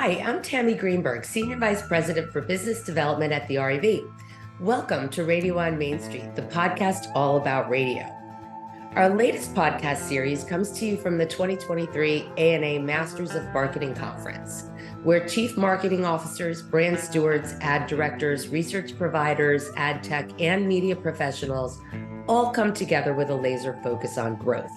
Hi, I'm Tammy Greenberg, Senior Vice President for Business Development at the REV. Welcome to Radio on Main Street, the podcast all about radio. Our latest podcast series comes to you from the 2023 ANA Masters of Marketing Conference, where chief marketing officers, brand stewards, ad directors, research providers, ad tech, and media professionals all come together with a laser focus on growth.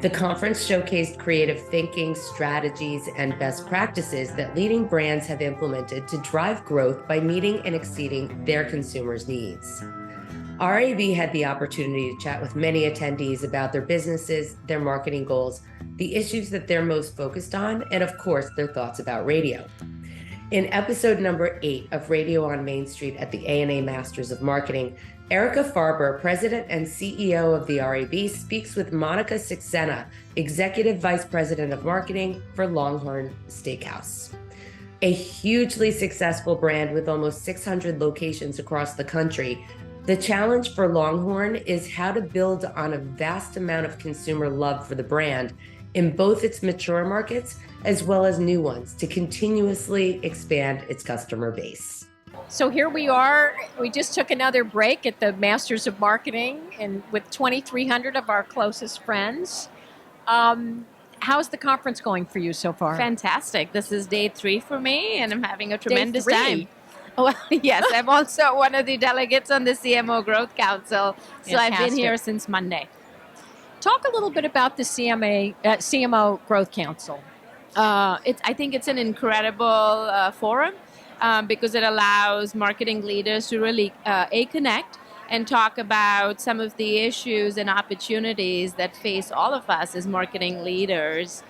The conference showcased creative thinking, strategies, and best practices that leading brands have implemented to drive growth by meeting and exceeding their consumers' needs. RAV had the opportunity to chat with many attendees about their businesses, their marketing goals, the issues that they're most focused on, and of course, their thoughts about radio. In episode number 8 of Radio on Main Street at the ANA Masters of Marketing, Erica Farber, President and CEO of the RAV, speaks with Monika Saxena, Executive Vice President of Marketing for LongHorn Steakhouse. A hugely successful brand with almost 600 locations across the country, the challenge for LongHorn is how to build on a vast amount of consumer love for the brand in both its mature markets as well as new ones to continuously expand its customer base. So here we are. We just took another break at the Masters of Marketing and with 2,300 of our closest friends. How's the conference going for you so far? Fantastic. This is day 3 for me, and I'm having a tremendous Day 3? time. Well, yes, I'm also one of the delegates on the CMO Growth Council, so I've been here since Monday. Talk a little bit about the CMO Growth Council. I think it's an incredible forum because it allows marketing leaders to really connect and talk about some of the issues and opportunities that face all of us as marketing leaders.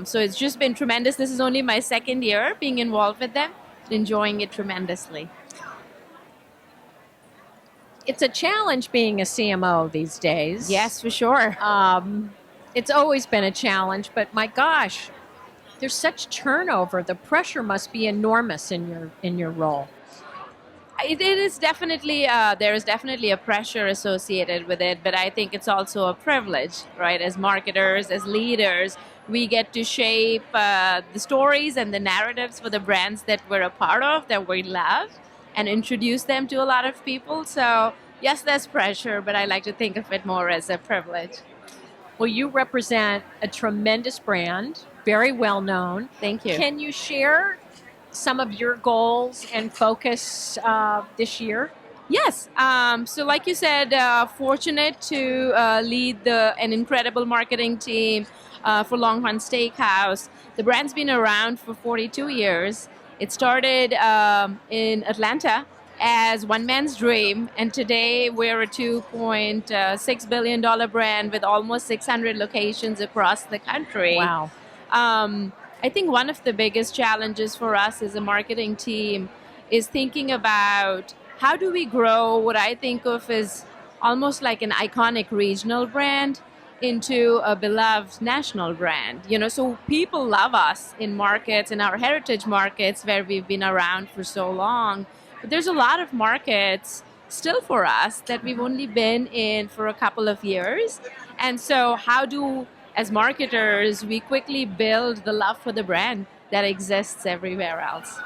So it's just been tremendous. This is only my second year being involved with them, enjoying it tremendously. It's a challenge being a CMO these days. Yes, for sure. It's always been a challenge, but my gosh, there's such turnover. The pressure must be enormous in your role. It is definitely, there is definitely a pressure associated with it, but I think it's also a privilege, right? As marketers, as leaders, we get to shape the stories and the narratives for the brands that we're a part of, that we love, and introduce them to a lot of people. So yes, there's pressure, but I like to think of it more as a privilege. Well, you represent a tremendous brand, very well known. Thank you. Can you share some of your goals and focus this year? Yes. So like you said, fortunate to lead an incredible marketing team for LongHorn Steakhouse. The brand's been around for 42 years. It started in Atlanta as one man's dream, and today we're a $2.6 billion brand with almost 600 locations across the country. Wow. I think one of the biggest challenges for us as a marketing team is thinking about how do we grow what I think of as almost like an iconic regional brand into a beloved national brand. So people love us in markets, in our heritage markets where we've been around for so long. But there's a lot of markets still for us that we've only been in for a couple of years. And so how do, as marketers, we quickly build the love for the brand that exists everywhere else?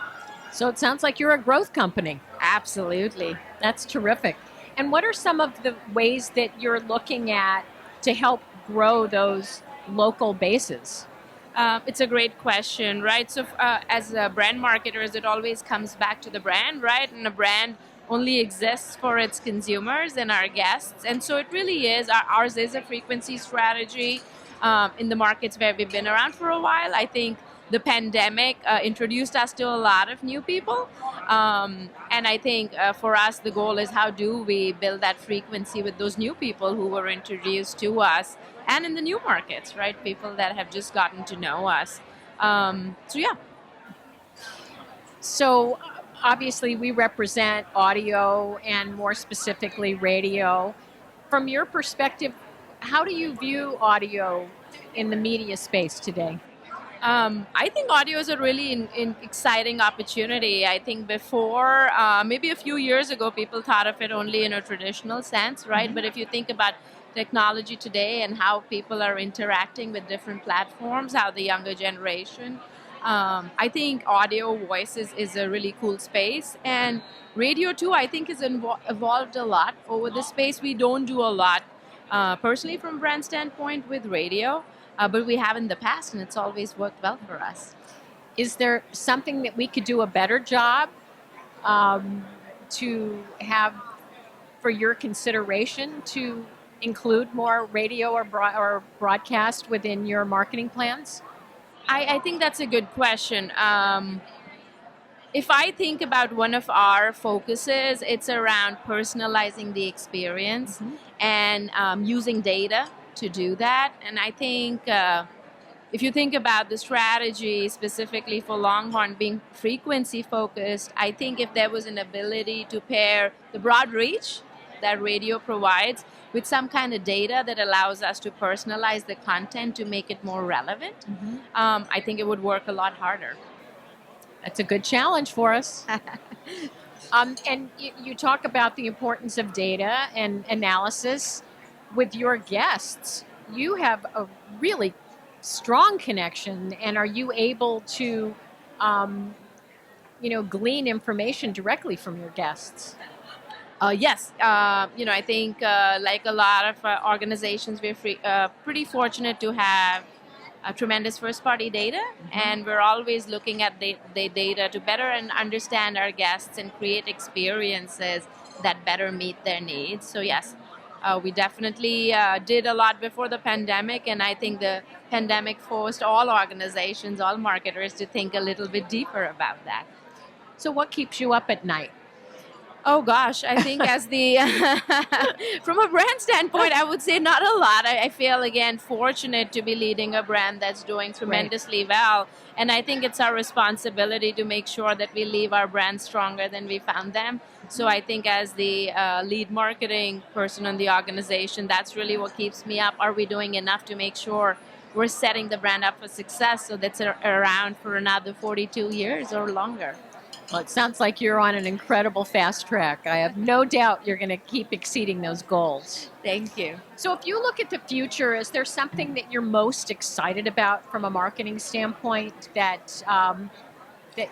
So it sounds like you're a growth company. Absolutely. That's terrific. And what are some of the ways that you're looking at to help grow those local bases? It's a great question, right? So as brand marketers, it always comes back to the brand, right? And a brand only exists for its consumers and our guests. And so it really is, ours is a frequency strategy in the markets where we've been around for a while. I think the pandemic introduced us to a lot of new people. And I think for us, the goal is how do we build that frequency with those new people who were introduced to us and in the new markets, right? People that have just gotten to know us. So obviously we represent audio and more specifically radio. From your perspective, how do you view audio in the media space today? I think audio is a really exciting opportunity. I think before, maybe a few years ago, people thought of it only in a traditional sense, right? Mm-hmm. But if you think about technology today and how people are interacting with different platforms, how the younger generation I think audio voices is a really cool space, and radio too. I think has evolved a lot over the space. We don't do a lot personally from brand standpoint with radio, but we have in the past, and it's always worked well for us. Is there something that we could do a better job to have for your consideration to include more radio or broadcast within your marketing plans? I think that's a good question. If I think about one of our focuses, it's around personalizing the experience and using data to do that. And I think if you think about the strategy specifically for LongHorn being frequency focused, I think if there was an ability to pair the broad reach that radio provides with some kind of data that allows us to personalize the content to make it more relevant, I think it would work a lot harder. That's a good challenge for us. And you talk about the importance of data and analysis with your guests. You have a really strong connection, and are you able to, glean information directly from your guests? Yes, I think like a lot of organizations, we're pretty fortunate to have tremendous first-party data, and we're always looking at the data to better understand our guests and create experiences that better meet their needs. So yes, we definitely did a lot before the pandemic, and I think the pandemic forced all organizations, all marketers to think a little bit deeper about that. So what keeps you up at night? Oh gosh, I think as the from a brand standpoint, I would say not a lot. I feel again fortunate to be leading a brand that's doing tremendously well, and I think it's our responsibility to make sure that we leave our brand stronger than we found them. So I think as the lead marketing person in the organization, that's really what keeps me up. Are we doing enough to make sure we're setting the brand up for success so that's around for another 42 years or longer? Well, it sounds like you're on an incredible fast track. I have no doubt you're going to keep exceeding those goals. Thank you. So if you look at the future, is there something that you're most excited about from a marketing standpoint that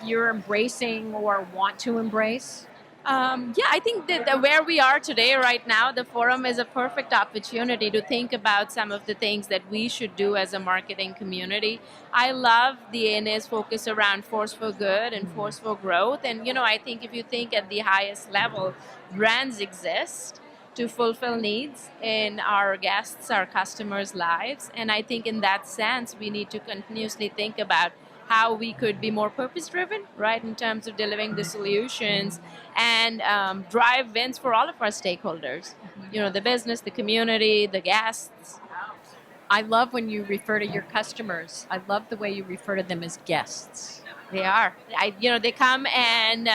you're embracing or want to embrace? I think that where we are today, right now, the forum is a perfect opportunity to think about some of the things that we should do as a marketing community. I love the ANA's focus around force for good and force for growth. And, I think if you think at the highest level, brands exist to fulfill needs in our guests, our customers' lives. And I think in that sense, we need to continuously think about how we could be more purpose-driven, right, in terms of delivering the solutions and drive wins for all of our stakeholders, the business, the community, the guests. I love when you refer to your customers. I love the way you refer to them as guests. They are. They come and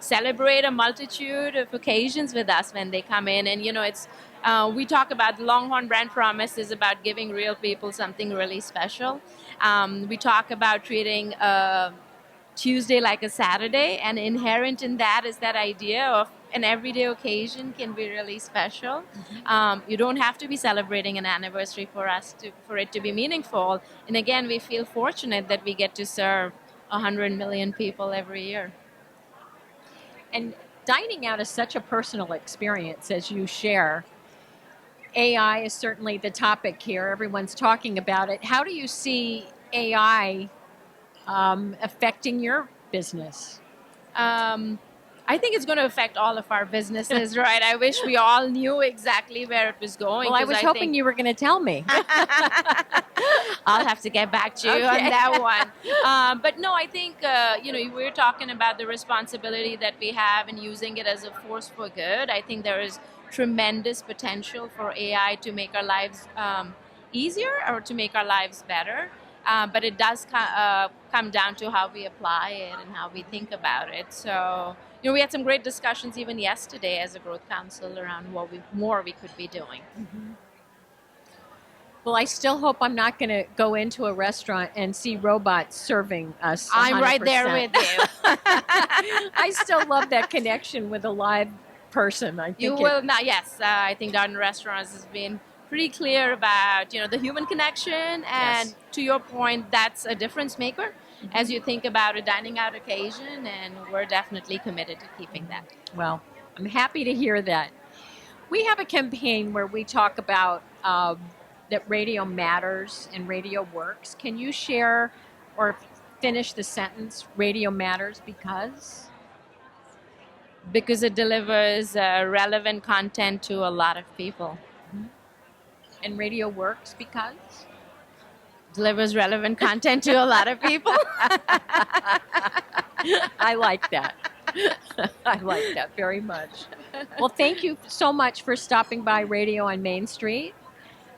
celebrate a multitude of occasions with us when they come in. And, it's we talk about the LongHorn brand promise is about giving real people something really special. We talk about treating Tuesday like a Saturday, and inherent in that is that idea of an everyday occasion can be really special. You don't have to be celebrating an anniversary for it to be meaningful. And again, we feel fortunate that we get to serve 100 million people every year. And dining out is such a personal experience, as you share. AI is certainly the topic here. Everyone's talking about it. How do you see AI affecting your business? I think it's going to affect all of our businesses, right? I wish we all knew exactly where it was going. Well, I was hoping you were going to tell me. I'll have to get back to you on that one. But no, I think, we're talking about the responsibility that we have in using it as a force for good. I think there is tremendous potential for AI to make our lives easier or to make our lives better. But it does come down to how we apply it and how we think about it. So, we had some great discussions even yesterday as a growth council around what more we could be doing. Well, I still hope I'm not going to go into a restaurant and see robots serving us 100%. I'm right there with you. I still love that connection with a live person. I think you will not. Yes, I think Darden Restaurants has been pretty clear about the human connection, and to your point, that's a difference maker. as you think about a dining out occasion, and we're definitely committed to keeping that. Well, I'm happy to hear that. We have a campaign where we talk about that radio matters and radio works. Can you share or finish the sentence, radio matters because? Because it delivers relevant content to a lot of people. And radio works because? Delivers relevant content to a lot of people. I like that. I like that very much. Well, thank you so much for stopping by Radio on Main Street.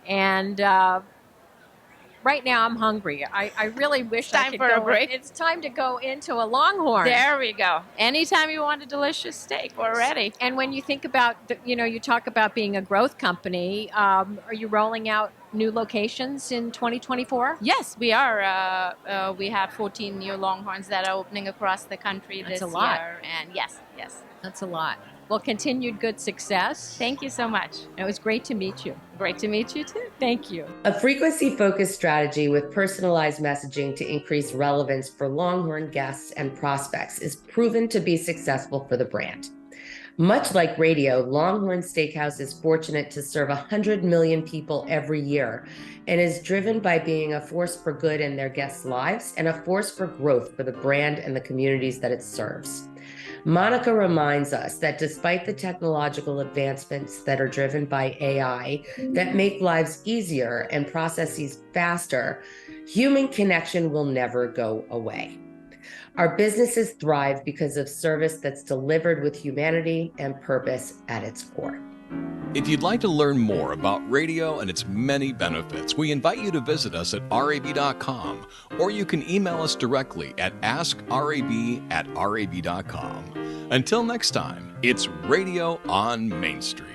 And right now I'm hungry. I really wish I could for go. a break. It's time to go into a LongHorn. There we go. Anytime you want a delicious steak, we're ready. And when you think about, you talk about being a growth company, are you rolling out new locations in 2024? Yes, we are. We have 14 new LongHorns that are opening across the country That's this a lot. year. And yes. That's a lot. Well, continued good success. Thank you so much. It was great to meet you. Great to meet you too. Thank you. A frequency-focused strategy with personalized messaging to increase relevance for LongHorn guests and prospects is proven to be successful for the brand. Much like radio, LongHorn Steakhouse is fortunate to serve 100 million people every year and is driven by being a force for good in their guests' lives and a force for growth for the brand and the communities that it serves. Monika reminds us that despite the technological advancements that are driven by AI that make lives easier and processes faster, human connection will never go away. Our businesses thrive because of service that's delivered with humanity and purpose at its core. If you'd like to learn more about radio and its many benefits, we invite you to visit us at rab.com, or you can email us directly at askrab@rab.com. Until next time, it's Radio on Main Street.